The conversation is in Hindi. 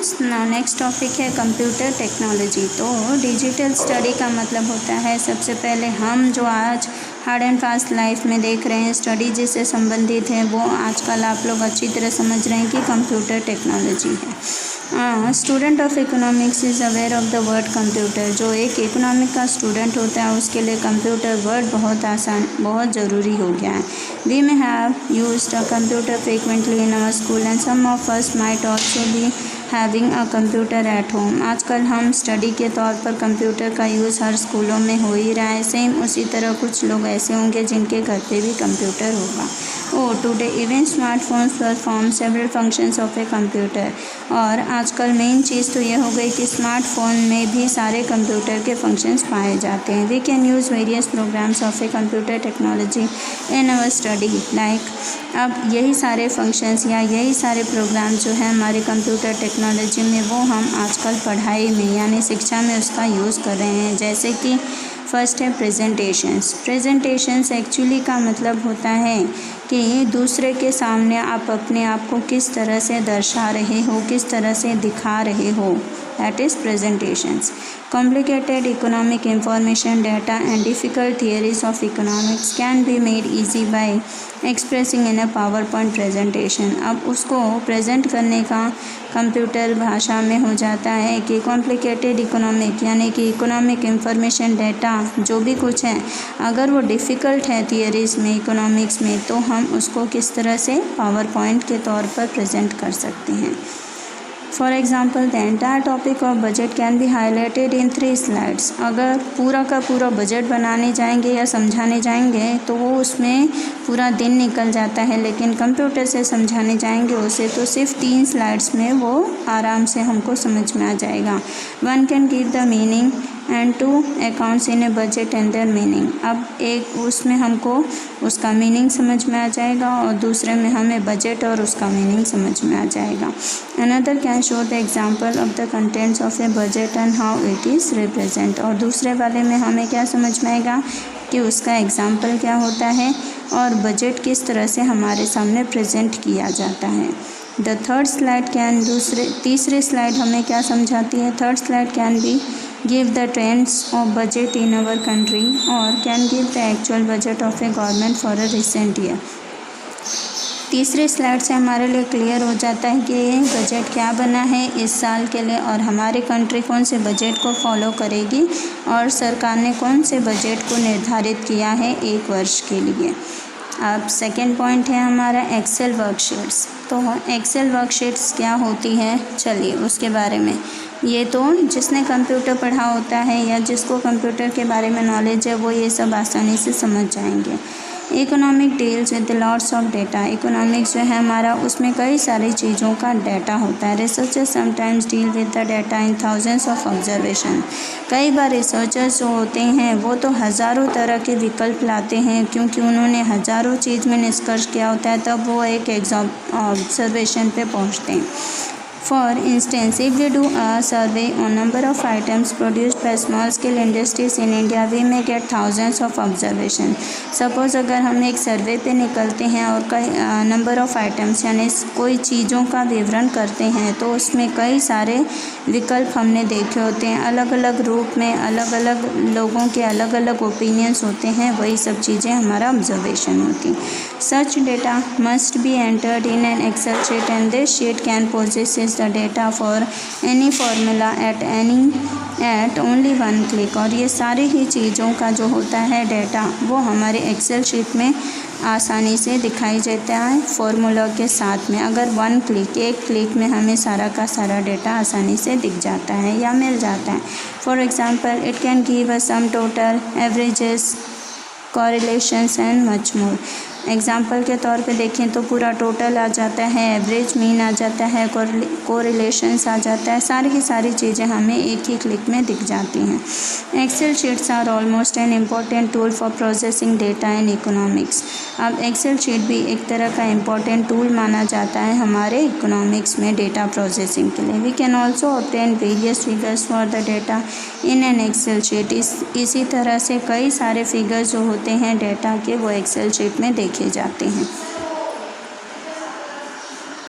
स्टूडेंट्स, नेक्स्ट टॉपिक है कंप्यूटर टेक्नोलॉजी। तो डिजिटल स्टडी का मतलब होता है सबसे पहले हम जो आज हार्ड एंड फास्ट लाइफ में देख रहे हैं स्टडी जिससे संबंधित है वो आजकल आप लोग अच्छी तरह समझ रहे हैं कि कंप्यूटर टेक्नोलॉजी है। Student of economics is aware of the word computer. जो एक इकोनॉमिक का स्टूडेंट होता है उसके लिए कंप्यूटर वर्ड बहुत ज़रूरी हो गया है। We may have used a computer frequently in our school and some of us might also be having a computer at home. आजकल हम स्टडी के तौर पर कंप्यूटर का यूज़ हर स्कूलों में हो ही रहा है। सेम उसी तरह कुछ लोग ऐसे होंगे जिनके घर पे भी कंप्यूटर होगा। Today even smartphones perform several functions of a computer. और आजकल मेन चीज़ तो ये हो गई कि स्मार्टफोन में भी सारे कंप्यूटर के फंक्शंस पाए जाते हैं। We can use various programs of a computer technology in our study like. अब यही सारे फंक्शंस या यही सारे प्रोग्राम जो है हमारे कंप्यूटर टेक्नोलॉजी में वो हम आजकल पढ़ाई में यानी शिक्षा में उसका यूज़ कर रहे हैं। जैसे कि फर्स्ट है प्रेजेंटेशंस। प्रेजेंटेशंस एक्चुअली का मतलब होता है कि दूसरे के सामने आप अपने आप को किस तरह से दर्शा रहे हो, किस तरह से दिखा रहे हो, that is presentations. Complicated economic information, data and difficult theories of economics can be made easy by expressing in a PowerPoint presentation। अब उसको प्रेजेंट करने का कंप्यूटर भाषा में हो जाता है कि कॉम्प्लिकेटेड इकोनॉमिक यानी कि इकोनॉमिक इंफॉर्मेशन डेटा जो भी कुछ है अगर वो डिफ़िकल्ट है थियरीज़ में इकोनॉमिक्स में तो हम उसको किस तरह से पावर पॉइंट के तौर पर प्रेजेंट कर सकते हैं। For example the entire topic of budget can be highlighted in 3 slides. अगर पूरा का पूरा बजट बनाने जाएंगे या समझाने जाएंगे तो वो उसमें पूरा दिन निकल जाता है, लेकिन कंप्यूटर से समझाने जाएंगे उसे तो सिर्फ 3 स्लाइड्स में वो आराम से हमको समझ में आ जाएगा। 1 can give the meaning and 2 accounts in A budget and there meaning. अब एक उसमें हमको उसका मीनिंग समझ में आ जाएगा और दूसरे में हमें बजट और उसका मीनिंग समझ में आ जाएगा। Another can show the example of the contents of A budget and how it is represent. और दूसरे वाले में हमें क्या समझ में आएगा कि उसका एग्जाम्पल क्या होता है और बजट किस तरह से हमारे सामने प्रेजेंट किया जाता है। द थर्ड स्लाइड कैन तीसरी स्लाइड हमें क्या समझाती है। Third slide can be give the trends of budget in our country or can give the actual budget of a government for a recent year। तीसरे स्लाइड से हमारे लिए क्लियर हो जाता है कि बजट क्या बना है इस साल के लिए और हमारी कंट्री कौन से बजट को फॉलो करेगी और सरकार ने कौन से बजट को निर्धारित किया है 1 वर्ष के लिए। अब सेकेंड पॉइंट है हमारा एक्सेल वर्कशीट्स। तो एक्सेल वर्कशीट्स क्या होती है चलिए उसके बारे में। ये तो जिसने कंप्यूटर पढ़ा होता है या जिसको कंप्यूटर के बारे में नॉलेज है वो ये सब आसानी से समझ जाएंगे। Economic deals with lots of data. Economics जो है हमारा उसमें कई सारी चीज़ों का डाटा होता है। Researchers sometimes deal with the data in thousands of observation. कई बार रिसर्चर्स जो होते हैं वो तो हज़ारों तरह के विकल्प लाते हैं क्योंकि उन्होंने हज़ारों चीज़ में निष्कर्ष किया होता है तब वो एक ऑब्जर्वेशन पे पहुँचते हैं। For instance, if we do a survey on number of items produced by small scale industries in India, we may get thousands of observation। Suppose अगर हम एक सर्वे पे निकलते हैं और कई नंबर ऑफ़ आइटम्स यानी कोई चीज़ों का विवरण करते हैं तो उसमें कई सारे विकल्प हमने देखे होते हैं। अलग अलग रूप में अलग अलग लोगों के अलग अलग ओपिनियंस होते हैं, वही सब चीज़ें हमारा ऑब्जर्वेशन होती। Such data must be entered in an Excel sheet and this sheet can possess the data for any formula at only 1 click। और ये सारी ही चीज़ों का जो होता है डाटा वो हमारे एक्सेल शीट में आसानी से दिखाई देता है फॉर्मूला के साथ में। अगर 1 क्लिक में हमें सारा का सारा डाटा आसानी से दिख जाता है या मिल जाता है। For example it can give us sum total averages correlations and much more। Example के तौर पे देखें तो पूरा टोटल आ जाता है, एवरेज मीन आ जाता है, कोरिलेशंस आ जाता है, सारी की सारी चीज़ें हमें एक ही क्लिक में दिख जाती हैं। Excel sheets are almost an important tool for processing data in economics. अब एक्सेल शीट भी एक तरह का इम्पॉर्टेंट टूल माना जाता है हमारे इकोनॉमिक्स में डेटा प्रोसेसिंग के लिए। We can also obtain various figures for the data in an Excel sheet. इसी तरह से कई सारे फिगर्स जो होते हैं डेटा के वो एक्सेल शीट में देखे जाते हैं।